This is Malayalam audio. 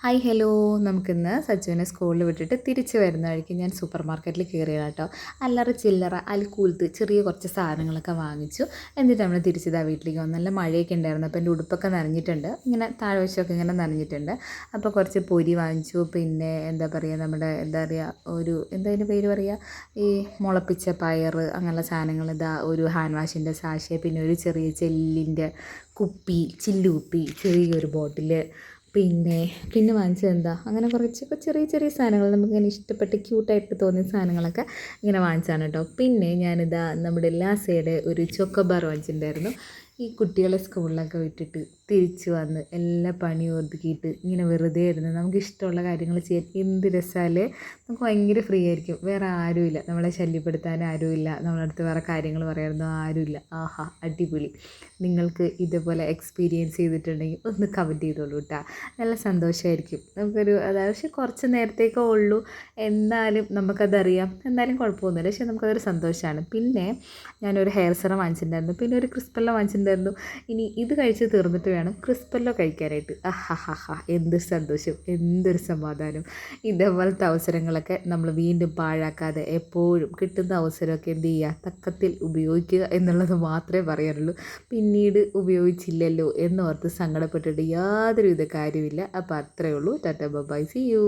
ഹായ് ഹലോ, നമുക്കിന്ന് സച്ചുവിനെ സ്കൂളിൽ വിട്ടിട്ട് തിരിച്ച് വരുന്ന വഴിക്ക് ഞാൻ സൂപ്പർ മാർക്കറ്റിൽ കയറിയതാണ് കേട്ടോ. അല്ലറ ചില്ലറ അൽക്കൂലത്ത് ചെറിയ കുറച്ച് സാധനങ്ങളൊക്കെ വാങ്ങിച്ചു. എന്നിട്ട് നമ്മൾ തിരിച്ചതാ വീട്ടിലേക്ക് വന്നു. നല്ല മഴയൊക്കെ ഉണ്ടായിരുന്നു, അപ്പോൾ എൻ്റെ ഉടുപ്പൊക്കെ നനഞ്ഞിട്ടുണ്ട്, ഇങ്ങനെ താഴ്വശമൊക്കെ ഇങ്ങനെ നനഞ്ഞിട്ടുണ്ട്. അപ്പോൾ കുറച്ച് പൊരി വാങ്ങിച്ചു. പിന്നെ എന്താ പറയുക, നമ്മുടെ എന്താ പറയുക, അതിൻ്റെ പേര് പറയുക, ഈ മുളപ്പിച്ച പയർ അങ്ങനെയുള്ള സാധനങ്ങൾ, ഒരു ഹാൻഡ് വാഷിൻ്റെ സാഷെ, പിന്നെ ഒരു ചെറിയ ചെല്ലിൻ്റെ കുപ്പി, ചില്ലുകുപ്പി, ചെറിയൊരു ബോട്ടിൽ, പിന്നെ വാങ്ങിച്ചത് അങ്ങനെ കുറച്ചൊക്കെ ചെറിയ ചെറിയ സാധനങ്ങൾ നമുക്കിങ്ങനെ ഇഷ്ടപ്പെട്ട് ക്യൂട്ടായിട്ട് തോന്നിയ സാധനങ്ങളൊക്കെ ഇങ്ങനെ വാങ്ങിച്ചതാണ് കേട്ടോ. പിന്നെ നമ്മുടെ ലാസയുടെ ഒരു ചോക്കോബാർ വാങ്ങിച്ചിട്ടുണ്ടായിരുന്നു. ഈ കുട്ടികളെ സ്കൂളിലൊക്കെ വിട്ടിട്ട് തിരിച്ച് വന്ന് എല്ലാ പണിയും ഒതുക്കിയിട്ട് ഇങ്ങനെ വെറുതെ ഇരുന്ന് നമുക്ക് ഇഷ്ടമുള്ള കാര്യങ്ങൾ ചെയ്യാൻ എന്ത് രസമല്ലേ. നമുക്ക് ഭയങ്കര ഫ്രീ ആയിരിക്കും. വേറെ ആരുമില്ല, നമ്മളെ ശല്യപ്പെടുത്താൻ ആരുമില്ല, നമ്മളെ അടുത്ത് വേറെ കാര്യങ്ങൾ പറയാനൊന്നും ആരുമില്ല. ആഹാ, അടിപൊളി. നിങ്ങൾക്ക് ഇതുപോലെ എക്സ്പീരിയൻസ് ചെയ്തിട്ടുണ്ടെങ്കിൽ ഒന്ന് കമൻറ്റ് ചെയ്തോളൂ കേട്ടോ. നല്ല സന്തോഷമായിരിക്കും. പക്ഷേ കുറച്ച് നേരത്തേക്കേ ഉള്ളൂ, എന്നാലും നമുക്കതറിയാം, എന്നാലും കുഴപ്പമൊന്നുമില്ല. പക്ഷേ നമുക്കതൊരു സന്തോഷമാണ്. പിന്നെ ഞാനൊരു ഹെയർ സെറം വാങ്ങിച്ചിട്ടുണ്ടായിരുന്നു, പിന്നെ ഒരു ക്രിസ്പെല്ലോ വാങ്ങിച്ചിട്ടുണ്ടായിരുന്നു. ഇനി ഇത് കഴിച്ച് തീർന്നിട്ട് വേണം ക്രിസ്പെല്ലോ കഴിക്കാനായിട്ട്. ആഹാ, എന്തൊരു സന്തോഷം, എന്തൊരു സമാധാനം. ഇതേപോലത്തെ അവസരങ്ങളൊക്കെ നമ്മൾ വീണ്ടും പാഴാക്കാതെ എപ്പോഴും കിട്ടുന്ന അവസരമൊക്കെ എന്ത് ചെയ്യുക, തക്കത്തിൽ ഉപയോഗിക്കുക എന്നുള്ളത് മാത്രമേ പറയാനുള്ളൂ. പിന്നീട് ഉപയോഗിച്ചില്ലല്ലോ എന്നോർത്ത് സങ്കടപ്പെട്ടിട്ട് യാതൊരുവിധ കാര്യമില്ല. അപ്പോൾ അത്രയേ ഉള്ളൂ. Tata bye, see U.